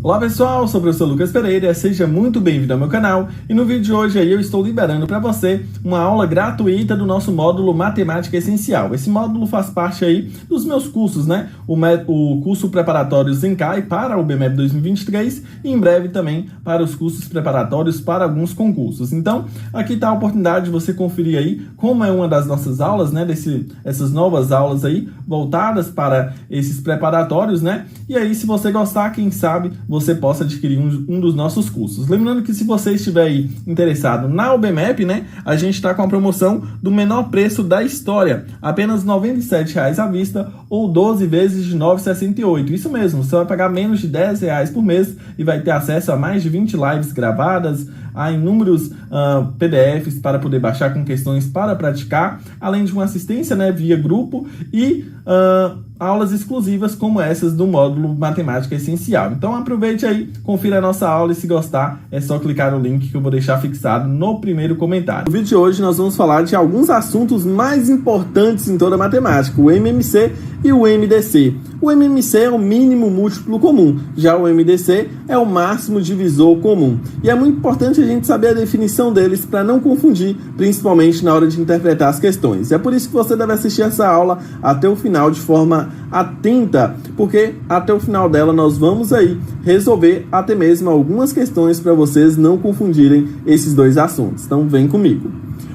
Olá pessoal, sou o professor Lucas Pereira, seja muito bem-vindo ao meu canal e no vídeo de hoje aí eu estou liberando para você uma aula gratuita do nosso módulo Matemática Essencial. Esse módulo faz parte aí dos meus cursos, né? O curso preparatório Zencai para o BMEP 2023 e em breve também para os cursos preparatórios para alguns concursos. Então, aqui está a oportunidade de você conferir aí como é uma das nossas aulas, né? Essas novas aulas aí voltadas para esses preparatórios, né? E aí, se você gostar, quem sabe você possa adquirir um dos nossos cursos. Lembrando que se você estiver aí interessado na UBMEP, né, a gente está com a promoção do menor preço da história, apenas R$ 97,00 à vista ou 12 vezes de R$ 9,68. Isso mesmo, você vai pagar menos de R$ 10,00 por mês e vai ter acesso a mais de 20 lives gravadas, a inúmeros PDFs para poder baixar com questões para praticar, além de uma assistência, né, via grupo e aulas exclusivas como essas do módulo Matemática Essencial. Então aproveite aí, confira a nossa aula e se gostar é só clicar no link que eu vou deixar fixado no primeiro comentário. No vídeo de hoje nós vamos falar de alguns assuntos mais importantes em toda a matemática, o MMC e o MDC. O MMC é o mínimo múltiplo comum, já o MDC é o máximo divisor comum. E é muito importante a gente saber a definição deles para não confundir, principalmente na hora de interpretar as questões. É por isso que você deve assistir essa aula até o final de forma atenta, porque até o final dela nós vamos aí resolver até mesmo algumas questões para vocês não confundirem esses dois assuntos. Então vem comigo.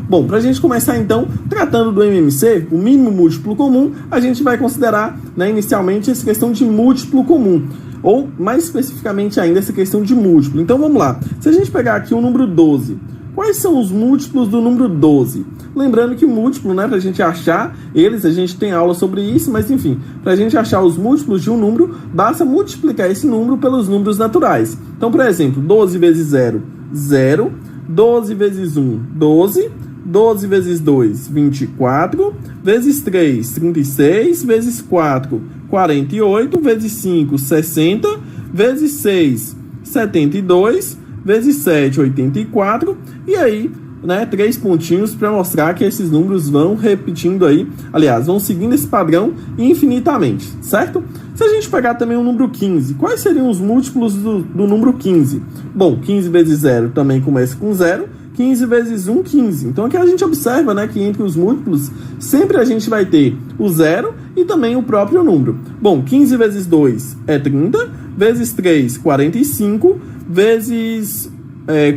Bom, para a gente começar então, tratando do MMC, o mínimo múltiplo comum, a gente vai considerar, né, inicialmente essa questão de múltiplo comum, ou mais especificamente ainda essa questão de múltiplo. Então vamos lá, se a gente pegar aqui o número 12, quais são os múltiplos do número 12? Lembrando que o múltiplo, né, para a gente achar eles, a gente tem aula sobre isso, mas enfim, para a gente achar os múltiplos de um número, basta multiplicar esse número pelos números naturais. Então, por exemplo, 12 vezes 0, 0, 12 vezes 1, 12, 12 vezes 2, 24, vezes 3, 36, vezes 4, 48, vezes 5, 60, vezes 6, 72, vezes 7, 84, e aí, né, 3 pontinhos para mostrar que esses números vão repetindo aí, aliás, vão seguindo esse padrão infinitamente, certo? Se a gente pegar também o número 15, quais seriam os múltiplos do número 15? Bom, 15 vezes 0 também começa com 0, 15 vezes 1, 15. Então aqui a gente observa, né, que entre os múltiplos sempre a gente vai ter o 0 e também o próprio número. Bom, 15 vezes 2 é 30, vezes 3, 45, vezes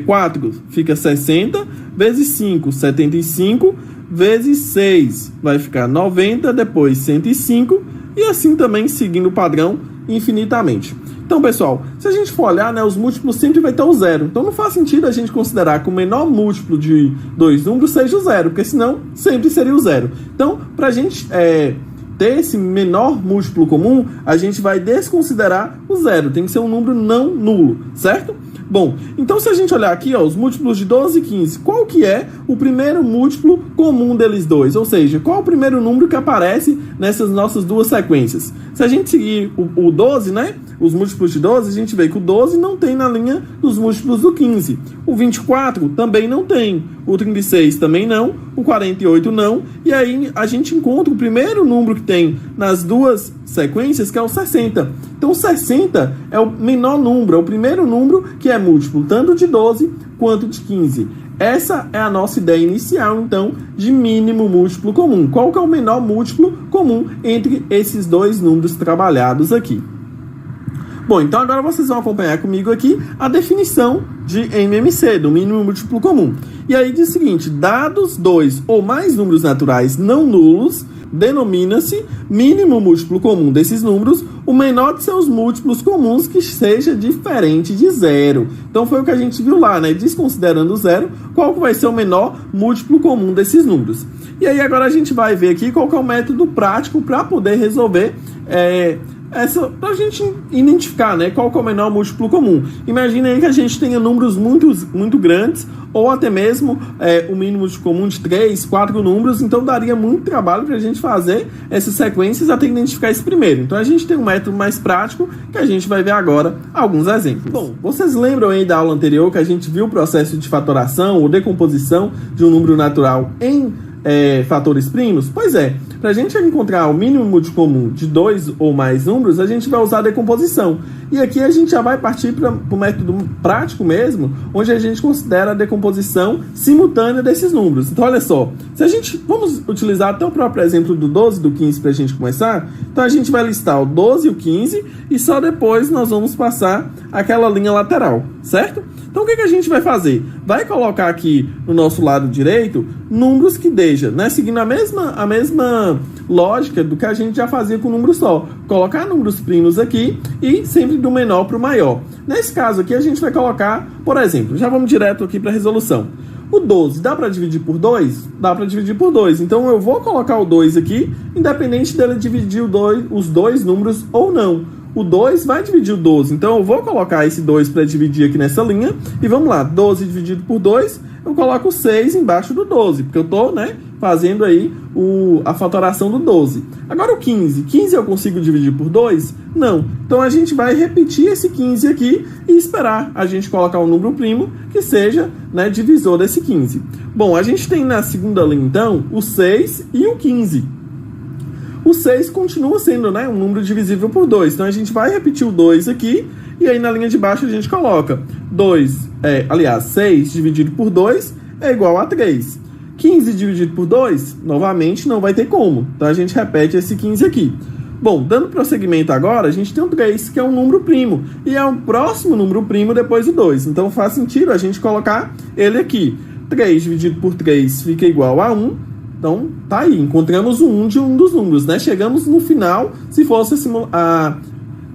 4 fica 60, vezes 5, 75, vezes 6 vai ficar 90, depois 105 e assim também seguindo o padrão infinitamente. Então, pessoal, se a gente for olhar, né, os múltiplos sempre vai ter o 0. Então não faz sentido a gente considerar que o menor múltiplo de dois números seja o 0, porque senão sempre seria o 0. Então, para a gente ter esse menor múltiplo comum, a gente vai desconsiderar o 0. Tem que ser um número não nulo, certo? Bom, então se a gente olhar aqui, ó, os múltiplos de 12 e 15, qual que é o primeiro múltiplo comum deles dois? Ou seja, qual o primeiro número que aparece nessas nossas duas sequências? Se a gente seguir o 12, né, os múltiplos de 12, a gente vê que o 12 não tem na linha dos múltiplos do 15. O 24 também não tem. O 36 também não. O 48 não. E aí a gente encontra o primeiro número que tem nas duas sequências, que é o 60. Então, o 60 é o menor número, é o primeiro número que é múltiplo tanto de 12 quanto de 15. Essa é a nossa ideia inicial, então, de mínimo múltiplo comum. Qual que é o menor múltiplo comum entre esses dois números trabalhados aqui? Bom, então agora vocês vão acompanhar comigo aqui a definição de MMC, do mínimo múltiplo comum. E aí diz o seguinte: dados dois ou mais números naturais não nulos, denomina-se mínimo múltiplo comum desses números o menor de seus múltiplos comuns que seja diferente de 0. Então foi o que a gente viu lá, né? Desconsiderando o 0, qual que vai ser o menor múltiplo comum desses números. E aí agora a gente vai ver aqui qual que é o método prático para poder resolver para a gente identificar, né, qual que é o menor múltiplo comum. Imagina aí que a gente tenha números muito grandes, ou até mesmo o mínimo de comum de 3, 4 números, então daria muito trabalho para a gente fazer essas sequências até identificar esse primeiro. Então a gente tem um método mais prático que a gente vai ver agora alguns exemplos. Bom, vocês lembram aí da aula anterior que a gente viu o processo de fatoração ou decomposição de um número natural em fatores primos? Pois é, Para a gente encontrar o mínimo múltiplo comum de 2 ou mais números, a gente vai usar a decomposição. E aqui a gente já vai partir para o método prático mesmo, onde a gente considera a decomposição simultânea desses números. Então, olha só, vamos utilizar até o próprio exemplo do 12 e do 15 para a gente começar. Então, a gente vai listar o 12 e o 15 e só depois nós vamos passar aquela linha lateral, certo? Então, o que a gente vai fazer? Vai colocar aqui no nosso lado direito números que deixam, né? Seguindo a mesma lógica do que a gente já fazia com número só. Colocar números primos aqui e sempre do menor para o maior. Nesse caso aqui, a gente vai colocar, por exemplo, já vamos direto aqui para a resolução. O 12 dá para dividir por 2? Dá para dividir por 2. Então, eu vou colocar o 2 aqui, independente dele dividir os dois números ou não. O 2 vai dividir o 12. Então, eu vou colocar esse 2 para dividir aqui nessa linha. E vamos lá, 12 dividido por 2, eu coloco o 6 embaixo do 12, porque eu estou, fazendo aí a fatoração do 12. Agora o 15. 15 eu consigo dividir por 2? Não. Então, a gente vai repetir esse 15 aqui e esperar a gente colocar um número primo que seja, divisor desse 15. Bom, a gente tem na segunda linha, então, o 6 e o 15. O 6 continua sendo, um número divisível por 2. Então, a gente vai repetir o 2 aqui. E aí, na linha de baixo, a gente coloca 6 dividido por 2 é igual a 3. 15 dividido por 2, novamente, não vai ter como. Então, a gente repete esse 15 aqui. Bom, dando prosseguimento agora, a gente tem o 3, que é um número primo. E é o próximo número primo depois do 2. Então, faz sentido a gente colocar ele aqui. 3 dividido por 3 fica igual a 1. Então, tá aí, encontramos o 1 de um dos números, Chegamos no final, se fosse a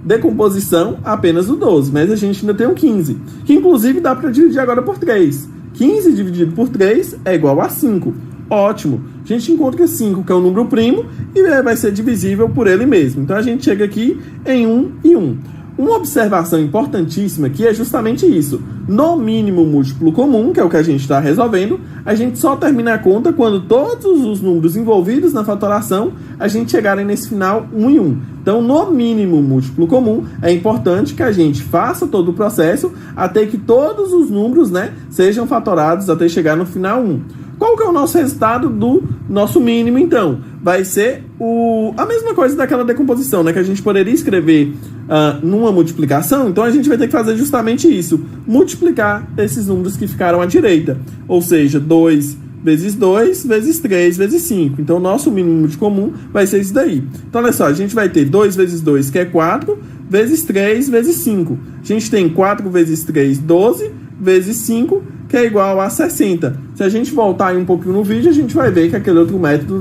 decomposição apenas do 12, mas a gente ainda tem o 15, que inclusive dá para dividir agora por 3. 15 dividido por 3 é igual a 5. Ótimo! A gente encontra 5, que é um número primo, e vai ser divisível por ele mesmo. Então, a gente chega aqui em 1 e 1. Uma observação importantíssima aqui é justamente isso. No mínimo múltiplo comum, que é o que a gente está resolvendo, a gente só termina a conta quando todos os números envolvidos na fatoração a gente chegarem nesse final 1 e 1. Então, no mínimo múltiplo comum, é importante que a gente faça todo o processo até que todos os números, sejam fatorados até chegar no final 1. Qual que é o nosso resultado do nosso mínimo, então? Vai ser a mesma coisa daquela decomposição, que a gente poderia escrever numa multiplicação. Então, a gente vai ter que fazer justamente isso. Multiplicar esses números que ficaram à direita. Ou seja, 2 vezes 2 vezes 3 vezes 5. Então, o nosso mínimo de comum vai ser isso daí. Então, olha só, a gente vai ter 2 vezes 2, que é 4, vezes 3 vezes 5. A gente tem 4 vezes 3, 12, vezes 5, que é igual a 60. Se a gente voltar aí um pouquinho no vídeo, a gente vai ver que aquele outro método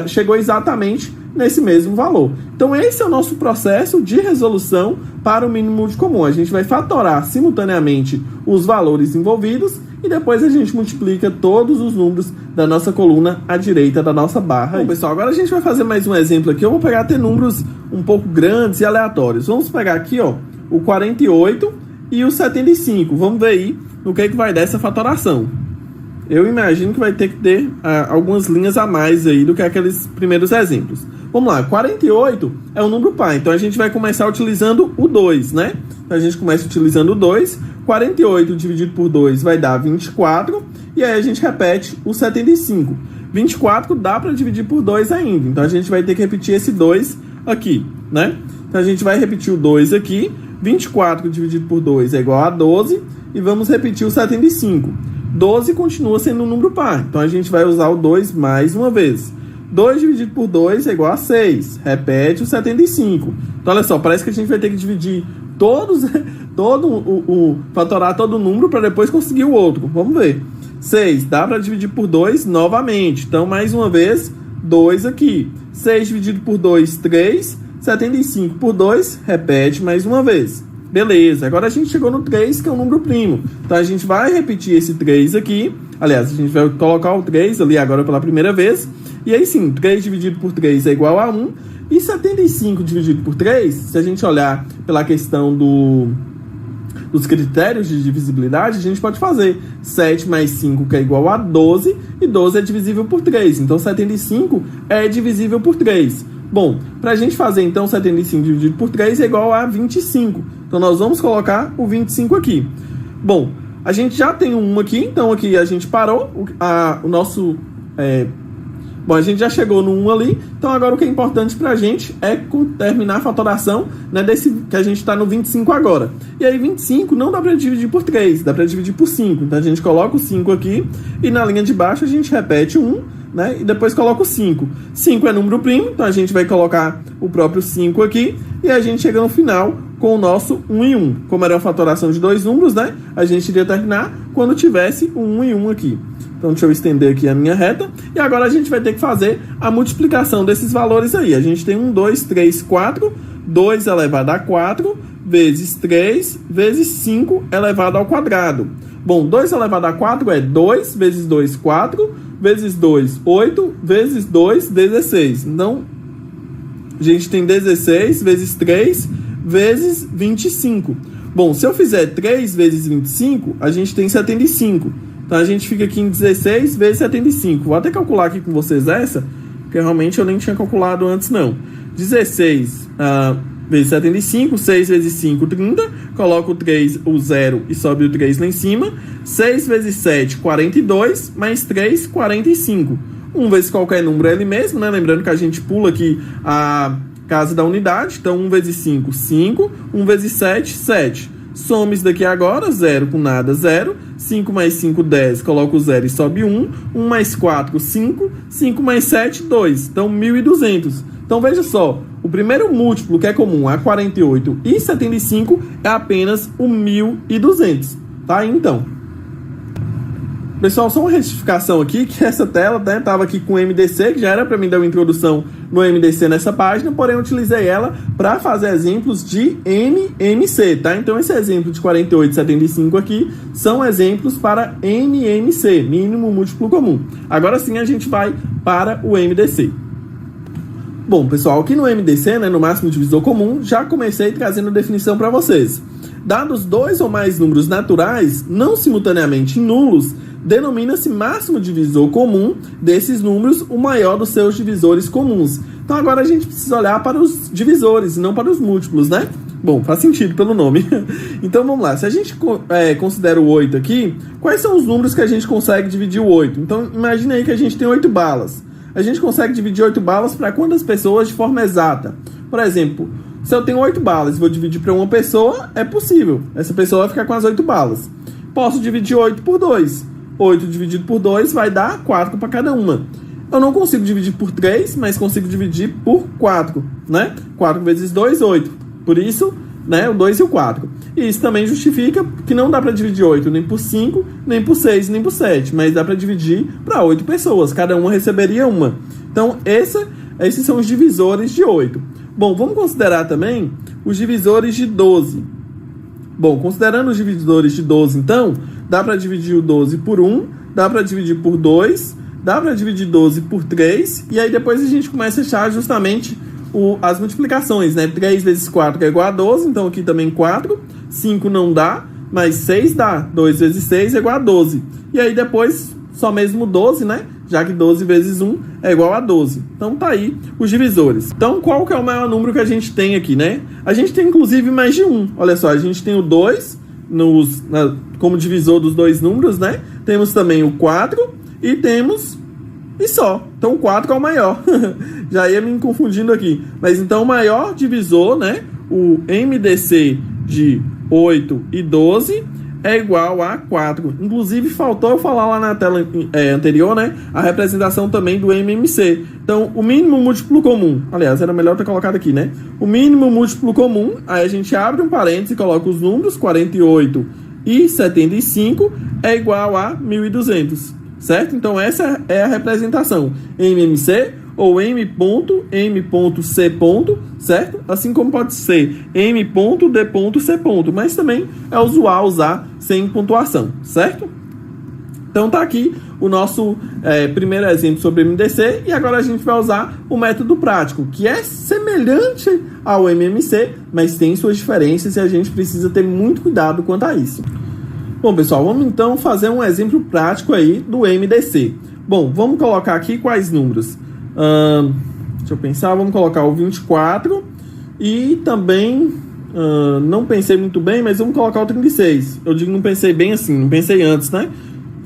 chegou exatamente nesse mesmo valor. Então, esse é o nosso processo de resolução para o mínimo múltiplo comum. A gente vai fatorar simultaneamente os valores envolvidos e depois a gente multiplica todos os números da nossa coluna à direita da nossa barra. Bom, pessoal, agora a gente vai fazer mais um exemplo aqui. Eu vou pegar até números um pouco grandes e aleatórios. Vamos pegar aqui, o 48 e o 75. Vamos ver aí no que vai dar essa fatoração. Eu imagino que vai ter que ter algumas linhas a mais aí do que aqueles primeiros exemplos. Vamos lá, 48 é um número par, então a gente vai começar utilizando o 2, Então a gente começa utilizando o 2, 48 dividido por 2 vai dar 24, e aí a gente repete o 75. 24 dá para dividir por 2 ainda, então a gente vai ter que repetir esse 2 aqui, Então a gente vai repetir o 2 aqui, 24 dividido por 2 é igual a 12, e vamos repetir o 75. 12 continua sendo um número par, então a gente vai usar o 2 mais uma vez. 2 dividido por 2 é igual a 6. Repete o 75. Então, olha só, parece que a gente vai ter que dividir fatorar todo o número para depois conseguir o outro. Vamos ver. 6 dá para dividir por 2 novamente. Então, mais uma vez, 2 aqui. 6 dividido por 2, 3. 75 por 2, repete mais uma vez. Beleza, agora a gente chegou no 3, que é um número primo. Então, a gente vai repetir esse 3 aqui. Aliás, a gente vai colocar o 3 ali agora pela primeira vez. E aí sim, 3 dividido por 3 é igual a 1. E 75 dividido por 3, se a gente olhar pela questão dos critérios de divisibilidade, a gente pode fazer 7 mais 5, que é igual a 12. E 12 é divisível por 3. Então, 75 é divisível por 3. Bom, para a gente fazer, então, 75 dividido por 3 é igual a 25. Então, nós vamos colocar o 25 aqui. Bom, a gente já tem um aqui, então aqui a gente parou. O Bom, a gente já chegou no 1 ali, então agora o que é importante pra gente é terminar a fatoração, né, desse que a gente está no 25 agora. E aí 25 não dá para dividir por 3, dá para dividir por 5. Então a gente coloca o 5 aqui e na linha de baixo a gente repete o 1, né, e depois coloca o 5. 5 é número primo, então a gente vai colocar o próprio 5 aqui e a gente chega no final com o nosso 1 e 1. Como era uma fatoração de dois números, né, a gente iria terminar quando tivesse o 1 e 1 aqui. Então, deixa eu estender aqui a minha reta. E agora a gente vai ter que fazer a multiplicação desses valores aí. A gente tem 1, 2, 3, 4. 2 elevado a 4 vezes 3 vezes 5 elevado ao quadrado. Bom, 2 elevado a 4 é 2 vezes 2, 4. Vezes 2, 8. Vezes 2, 16. Então, a gente tem 16 vezes 3 vezes 25. Bom, se eu fizer 3 vezes 25, a gente tem 75. Então, a gente fica aqui em 16 vezes 75. Vou até calcular aqui com vocês essa, porque realmente eu nem tinha calculado antes, não. 16 vezes 75, 6 vezes 5, 30. Coloco o 3, o 0 e sobe o 3 lá em cima. 6 vezes 7, 42. Mais 3, 45. 1 vezes qualquer número é ele mesmo, né? Lembrando que a gente pula aqui a casa da unidade. Então, 1 vezes 5, 5. 1 vezes 7, 7. Soma isso daqui agora, 0 com nada, 0. 5 mais 5, 10. Coloco o 0 e sobe 1. 1 mais 4, 5. 5 mais 7, 2. Então, 1.200. Então, veja só. O primeiro múltiplo que é comum a 48 e 75 é apenas o 1.200. Tá? Então, pessoal, só uma retificação aqui, que essa tela, né, estava aqui com o MDC, que já era para mim dar uma introdução no MDC nessa página, porém eu utilizei ela para fazer exemplos de MMC, tá? Então esse exemplo de 48 e 75 aqui são exemplos para MMC, mínimo múltiplo comum. Agora sim a gente vai para o MDC. Bom, pessoal, aqui no MDC, né, no máximo divisor comum, já comecei trazendo a definição para vocês. Dados dois ou mais números naturais, não simultaneamente nulos, denomina-se máximo divisor comum desses números o maior dos seus divisores comuns. Então agora a gente precisa olhar para os divisores e não para os múltiplos, né? Bom, faz sentido pelo nome. Então vamos lá, se a gente considera o 8 aqui, quais são os números que a gente consegue dividir o 8? Então imagine aí que a gente tem 8 balas. A gente consegue dividir 8 balas para quantas pessoas de forma exata? Por exemplo, se eu tenho 8 balas e vou dividir para uma pessoa, é possível. Essa pessoa vai ficar com as 8 balas. Posso dividir 8 por 2. 8 dividido por 2 vai dar 4 para cada uma. Eu não consigo dividir por 3, mas consigo dividir por 4, né? 4 vezes 2, 8. Por isso, né, o 2 e o 4. E isso também justifica que não dá para dividir 8 nem por 5, nem por 6, nem por 7. Mas dá para dividir para 8 pessoas. Cada uma receberia uma. Então, esses são os divisores de 8. Bom, vamos considerar também os divisores de 12. Bom, considerando os divisores de 12, então, dá para dividir o 12 por 1, dá para dividir por 2, dá para dividir 12 por 3, e aí depois a gente começa a achar justamente as multiplicações, né? 3 vezes 4 é igual a 12, então aqui também 4, 5 não dá, mas 6 dá, 2 vezes 6 é igual a 12. E aí depois, só mesmo 12, né? Já que 12 vezes 1 é igual a 12. Então tá aí os divisores. Então qual que é o maior número que a gente tem aqui, né? A gente tem inclusive mais de 1. Olha só, a gente tem o 2 como divisor dos dois números, né? Temos também o 4 e temos... E só. Então o 4 é o maior. Já ia me confundindo aqui. Mas então o maior divisor, né? O MDC de 8 e 12... é igual a 4. Inclusive, faltou eu falar lá na tela anterior, né? A representação também do MMC. Então, o mínimo múltiplo comum. Aliás, era melhor ter colocado aqui, né? O mínimo múltiplo comum, aí a gente abre um parênteses e coloca os números, 48 e 75, é igual a 1.200. Certo? Então, essa é a representação. MMC ou M.C. certo? Assim como pode ser M.D.C. Mas também é usual usar sem pontuação, certo? Então tá aqui o nosso primeiro exemplo sobre MDC e agora a gente vai usar o método prático, que é semelhante ao MMC, mas tem suas diferenças e a gente precisa ter muito cuidado quanto a isso. Bom, pessoal, vamos então fazer um exemplo prático aí do MDC. Bom, vamos colocar aqui quais números? Deixa eu pensar, vamos colocar o 24 e também, não pensei muito bem, mas vamos colocar o 36. Eu digo não pensei bem assim, não pensei antes, né?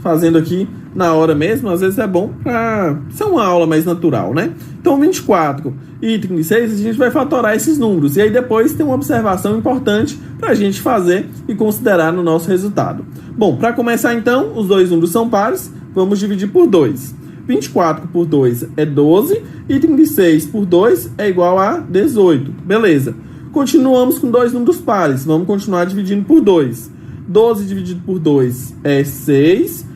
fazendo aqui na hora mesmo, às vezes é bom para ser uma aula mais natural, né? Então, 24 e 36, a gente vai fatorar esses números. E aí depois tem uma observação importante para a gente fazer e considerar no nosso resultado. Bom, para começar então, os dois números são pares, vamos dividir por 2. 24 por 2 é 12 e 36 por 2 é igual a 18. Beleza. Continuamos com dois números pares, vamos continuar dividindo por 2. 12 dividido por 2 é 6,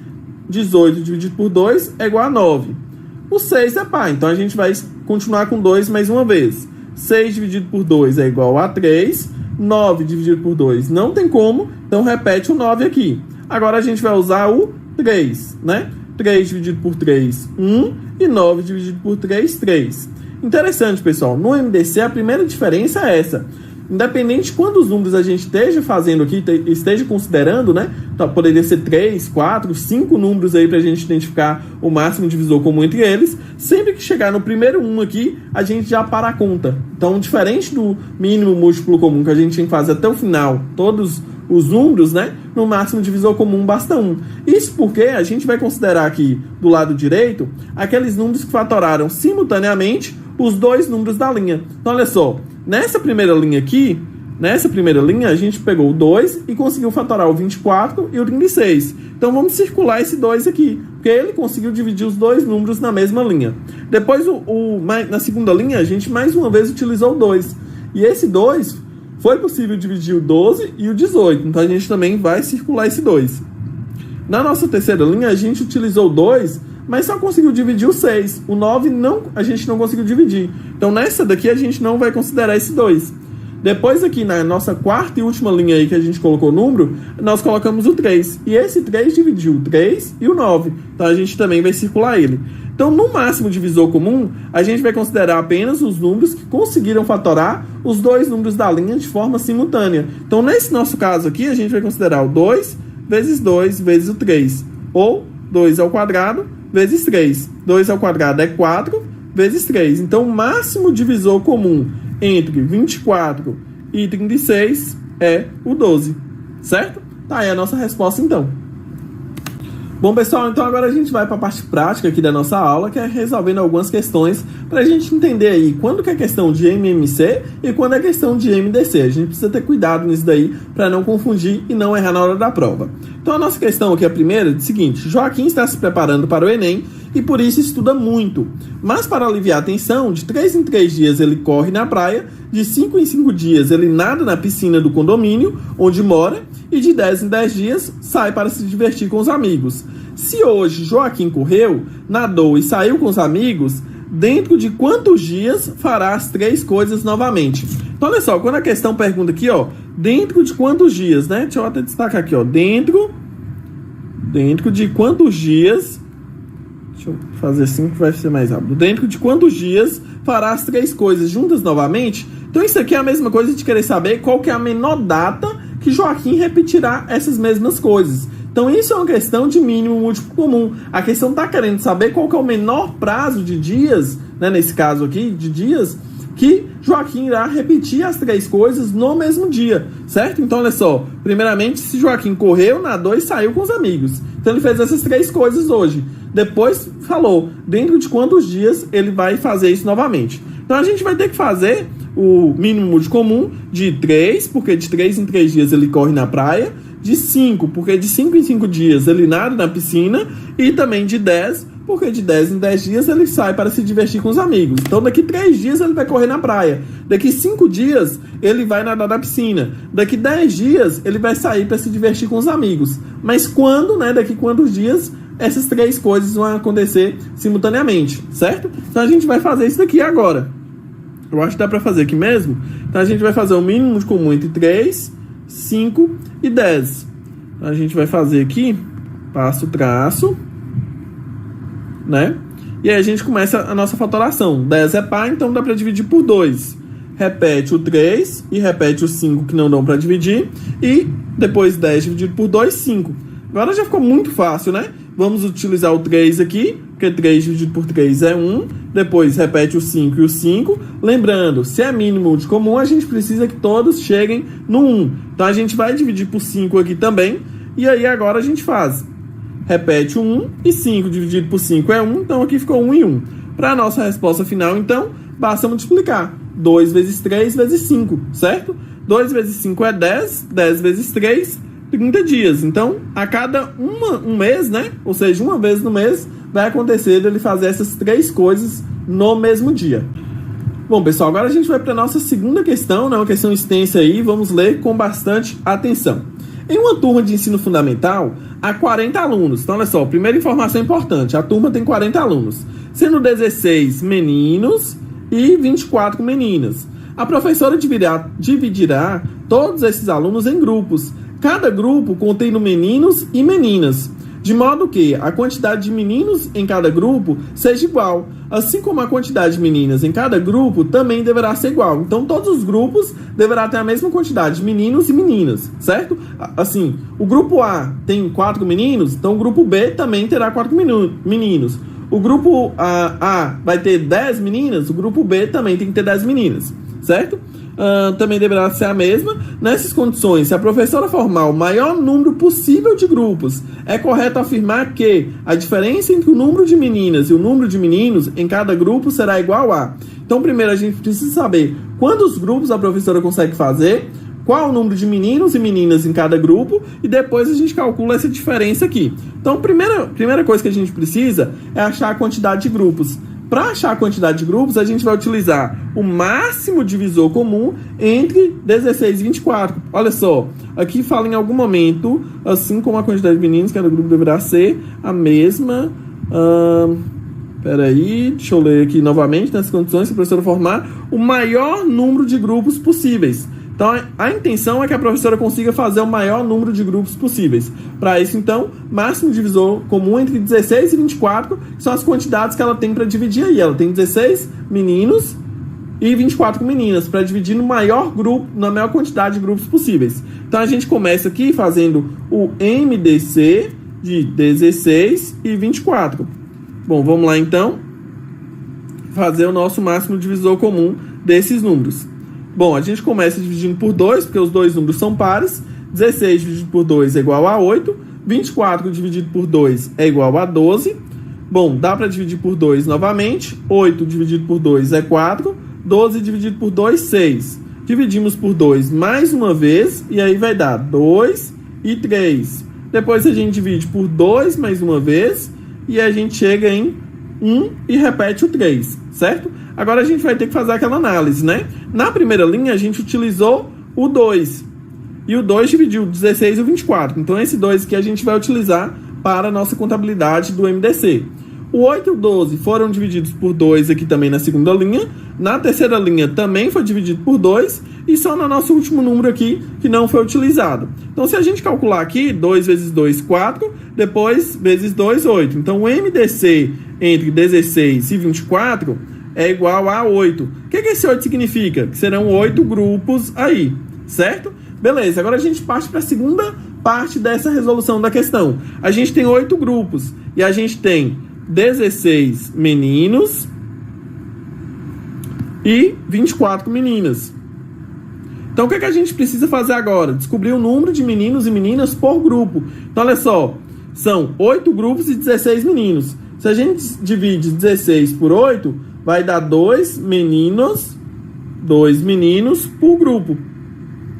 18 dividido por 2 é igual a 9. O 6 é par, então a gente vai continuar com 2 mais uma vez. 6 dividido por 2 é igual a 3, 9 dividido por 2 não tem como, então repete o 9 aqui. Agora a gente vai usar o 3, né? 3 dividido por 3, 1, e 9 dividido por 3, 3. Interessante, pessoal, no MDC a primeira diferença é essa. Independente de quantos números a gente esteja fazendo aqui, esteja considerando, né? Então, poderia ser 3, 4, 5 números aí para a gente identificar o máximo divisor comum entre eles. Sempre que chegar no primeiro 1 aqui, a gente já para a conta. Então, diferente do mínimo múltiplo comum que a gente tem que fazer até o final, todos os números, né? No máximo divisor comum basta 1. Isso porque a gente vai considerar aqui do lado direito aqueles números que fatoraram simultaneamente os dois números da linha. Então, olha só. Nessa primeira linha aqui, a gente pegou o 2 e conseguiu fatorar o 24 e o 36. Então, vamos circular esse 2 aqui, porque ele conseguiu dividir os dois números na mesma linha. Depois, na segunda linha, a gente mais uma vez utilizou o 2. E esse 2, foi possível dividir o 12 e o 18. Então, a gente também vai circular esse 2. Na nossa terceira linha, a gente utilizou o 2, mas só conseguiu dividir o 6. O 9 a gente não conseguiu dividir. Então, nessa daqui, a gente não vai considerar esse 2. Depois, aqui na nossa quarta e última linha aí que a gente colocou o número, nós colocamos o 3. E esse 3 dividiu o 3 e o 9. Então, a gente também vai circular ele. Então, no máximo divisor comum, a gente vai considerar apenas os números que conseguiram fatorar os dois números da linha de forma simultânea. Então, nesse nosso caso aqui, a gente vai considerar o 2 vezes 2 vezes o 3. Ou 2 ao quadrado vezes 3. 2 ao quadrado é 4 vezes 3. Então, o máximo divisor comum entre 24 e 36 é o 12. Certo? Tá aí a nossa resposta, então. Bom, pessoal, então agora a gente vai para a parte prática aqui da nossa aula, que é resolvendo algumas questões para a gente entender aí quando que é questão de MMC e quando é questão de MDC. A gente precisa ter cuidado nisso daí para não confundir e não errar na hora da prova. Então a nossa questão aqui, a primeira, é o seguinte: Joaquim está se preparando para o Enem e por isso estuda muito. Mas para aliviar a tensão, de 3 em 3 dias ele corre na praia, de 5 em 5 dias ele nada na piscina do condomínio onde mora e de 10 em 10 dias sai para se divertir com os amigos. Se hoje Joaquim correu, nadou e saiu com os amigos, dentro de quantos dias fará as 3 coisas novamente? Então, olha só, quando a questão pergunta aqui, ó, dentro de quantos dias, né? Deixa eu até destacar aqui, ó, dentro de quantos dias, deixa eu fazer assim que vai ser mais rápido, dentro de quantos dias fará as 3 coisas juntas novamente? Então, isso aqui é a mesma coisa de querer saber qual que é a menor data que Joaquim repetirá essas mesmas coisas. Então, isso é uma questão de mínimo múltiplo comum. A questão está querendo saber qual que é o menor prazo de dias, né, nesse caso aqui, de dias, que Joaquim irá repetir as 3 coisas no mesmo dia, certo? Então, olha só, primeiramente, se Joaquim correu, nadou e saiu com os amigos. Então, ele fez essas 3 coisas hoje. Depois, falou, dentro de quantos dias ele vai fazer isso novamente. Então, a gente vai ter que fazer o mínimo múltiplo comum de 3, porque de 3 em 3 dias ele corre na praia, de 5, porque de 5 em 5 dias ele nada na piscina, e também de 10, porque de 10 em 10 dias ele sai para se divertir com os amigos. Então, daqui 3 dias ele vai correr na praia. Daqui 5 dias ele vai nadar na piscina. Daqui 10 dias ele vai sair para se divertir com os amigos. Mas quando, né? Daqui quantos dias essas 3 coisas vão acontecer simultaneamente, certo? Então, a gente vai fazer isso daqui agora. Eu acho que dá para fazer aqui mesmo. Então, a gente vai fazer o mínimo comum entre 3, 5 e 10. Então, a gente vai fazer aqui, passo, traço, né? E aí a gente começa a nossa fatoração. 10 é par, então dá para dividir por 2. Repete o 3 e repete o 5 que não dão para dividir. E depois 10 dividido por 2, 5. Agora já ficou muito fácil, né? Vamos utilizar o 3 aqui, porque 3 dividido por 3 é 1. Depois repete o 5 e o 5. Lembrando, se é mínimo de comum, a gente precisa que todos cheguem no 1. Então a gente vai dividir por 5 aqui também. E aí agora a gente faz repete o 1 e 5 dividido por 5 é 1, então aqui ficou 1 e 1. Para a nossa resposta final, então, basta multiplicar. 2 vezes 3 vezes 5, certo? 2 vezes 5 é 10, 10 vezes 3, 30 dias. Então, a cada um mês, né? Ou seja, uma vez no mês, vai acontecer ele fazer essas 3 coisas no mesmo dia. Bom, pessoal, agora a gente vai para a nossa segunda questão, né? Uma questão extensa aí, vamos ler com bastante atenção. Em uma turma de ensino fundamental, há 40 alunos. Então, olha só, primeira informação importante, a turma tem 40 alunos, sendo 16 meninos e 24 meninas. A professora dividirá todos esses alunos em grupos. Cada grupo contendo meninos e meninas, de modo que a quantidade de meninos em cada grupo seja igual, assim como a quantidade de meninas em cada grupo também deverá ser igual. Então, todos os grupos deverão ter a mesma quantidade de meninos e meninas, certo? Assim, o grupo A tem 4 meninos, então o grupo B também terá 4 meninos. O grupo A vai ter 10 meninas, o grupo B também tem que ter 10 meninas, certo? Também deverá ser a mesma. Nessas condições, se a professora formar o maior número possível de grupos, é correto afirmar que a diferença entre o número de meninas e o número de meninos em cada grupo será igual a... Então, primeiro a gente precisa saber quantos grupos a professora consegue fazer, qual o número de meninos e meninas em cada grupo, e depois a gente calcula essa diferença aqui. Então, primeira coisa que a gente precisa é achar a quantidade de grupos. Para achar a quantidade de grupos, a gente vai utilizar o máximo divisor comum entre 16 e 24. Olha só, aqui fala em algum momento, assim como a quantidade de meninos, cada grupo deverá ser a mesma. Deixa eu ler aqui novamente, nessas condições, se a professora formar o maior número de grupos possíveis. Então, a intenção é que a professora consiga fazer o maior número de grupos possíveis. Para isso, então, máximo divisor comum entre 16 e 24, que são as quantidades que ela tem para dividir aí. Ela tem 16 meninos e 24 meninas, para dividir no maior grupo, na maior quantidade de grupos possíveis. Então, a gente começa aqui fazendo o MDC de 16 e 24. Bom, vamos lá, então, fazer o nosso máximo divisor comum desses números. Bom, a gente começa dividindo por 2, porque os dois números são pares. 16 dividido por 2 é igual a 8. 24 dividido por 2 é igual a 12. Bom, dá para dividir por 2 novamente. 8 dividido por 2 é 4. 12 dividido por 2, 6. Dividimos por 2 mais uma vez, e aí vai dar 2 e 3. Depois a gente divide por 2 mais uma vez, e a gente chega em 1 e repete o 3, certo? Agora a gente vai ter que fazer aquela análise, né? Na primeira linha, a gente utilizou o 2. E o 2 dividiu 16 e o 24. Então, esse 2 aqui a gente vai utilizar para a nossa contabilidade do MDC. O 8 e o 12 foram divididos por 2 aqui também na segunda linha. Na terceira linha também foi dividido por 2. E só no nosso último número aqui que não foi utilizado. Então, se a gente calcular aqui, 2 vezes 2, 4. Depois, vezes 2, 8. Então, o MDC entre 16 e 24... é igual a 8. O que esse 8 significa? Que serão 8 grupos aí, certo? Beleza, agora a gente parte para a segunda parte dessa resolução da questão. A gente tem 8 grupos e a gente tem 16 meninos e 24 meninas. Então, o que a gente precisa fazer agora? Descobrir o número de meninos e meninas por grupo. Então, olha só, são 8 grupos e 16 meninos. Se a gente divide 16 por 8... vai dar 2 meninos por grupo.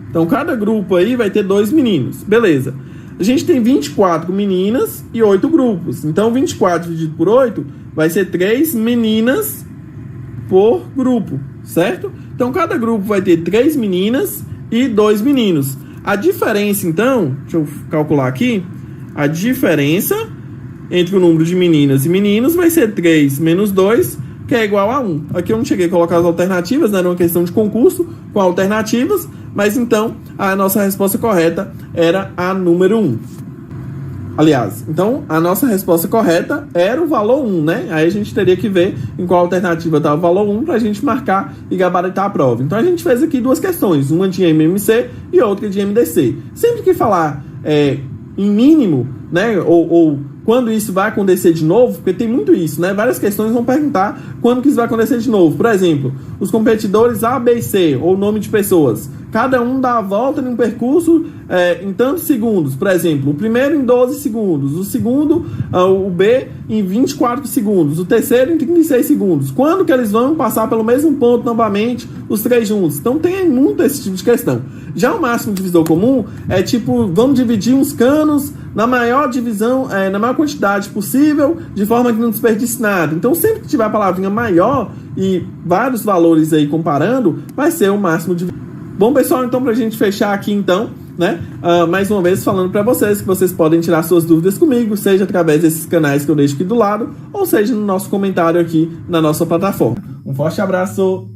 Então, cada grupo aí vai ter 2 meninos. Beleza. A gente tem 24 meninas e 8 grupos. Então, 24 dividido por 8 vai ser 3 meninas por grupo, certo? Então, cada grupo vai ter 3 meninas e 2 meninos. A diferença, então, deixa eu calcular aqui. A diferença entre o número de meninas e meninos vai ser 3 menos 2, que é igual a 1. Aqui eu não cheguei a colocar as alternativas, né? Era uma questão de concurso com alternativas, mas então a nossa resposta correta era a número 1. Aliás, então a nossa resposta correta era o valor 1, né? Aí a gente teria que ver em qual alternativa estava o valor 1 para a gente marcar e gabaritar a prova. Então a gente fez aqui duas questões, uma de MMC e outra de MDC. Sempre que falar em mínimo, né? Ou quando isso vai acontecer de novo, porque tem muito isso, né? Várias questões vão perguntar quando que isso vai acontecer de novo. Por exemplo, os competidores A, B e C, ou nome de pessoas. cada um dá a volta em um percurso em tantos segundos. Por exemplo, o primeiro em 12 segundos, o segundo, o B, em 24 segundos, o terceiro em 36 segundos. Quando que eles vão passar pelo mesmo ponto novamente, os três juntos? Então tem muito esse tipo de questão. Já o máximo divisor comum é tipo, vamos dividir uns canos na maior divisão, na maior quantidade possível, de forma que não desperdice nada. Então sempre que tiver a palavrinha maior e vários valores aí comparando, vai ser o máximo divisor. Bom, pessoal, então pra gente fechar aqui então, né, mais uma vez falando para vocês que vocês podem tirar suas dúvidas comigo, seja através desses canais que eu deixo aqui do lado, ou seja no nosso comentário aqui na nossa plataforma. Um forte abraço!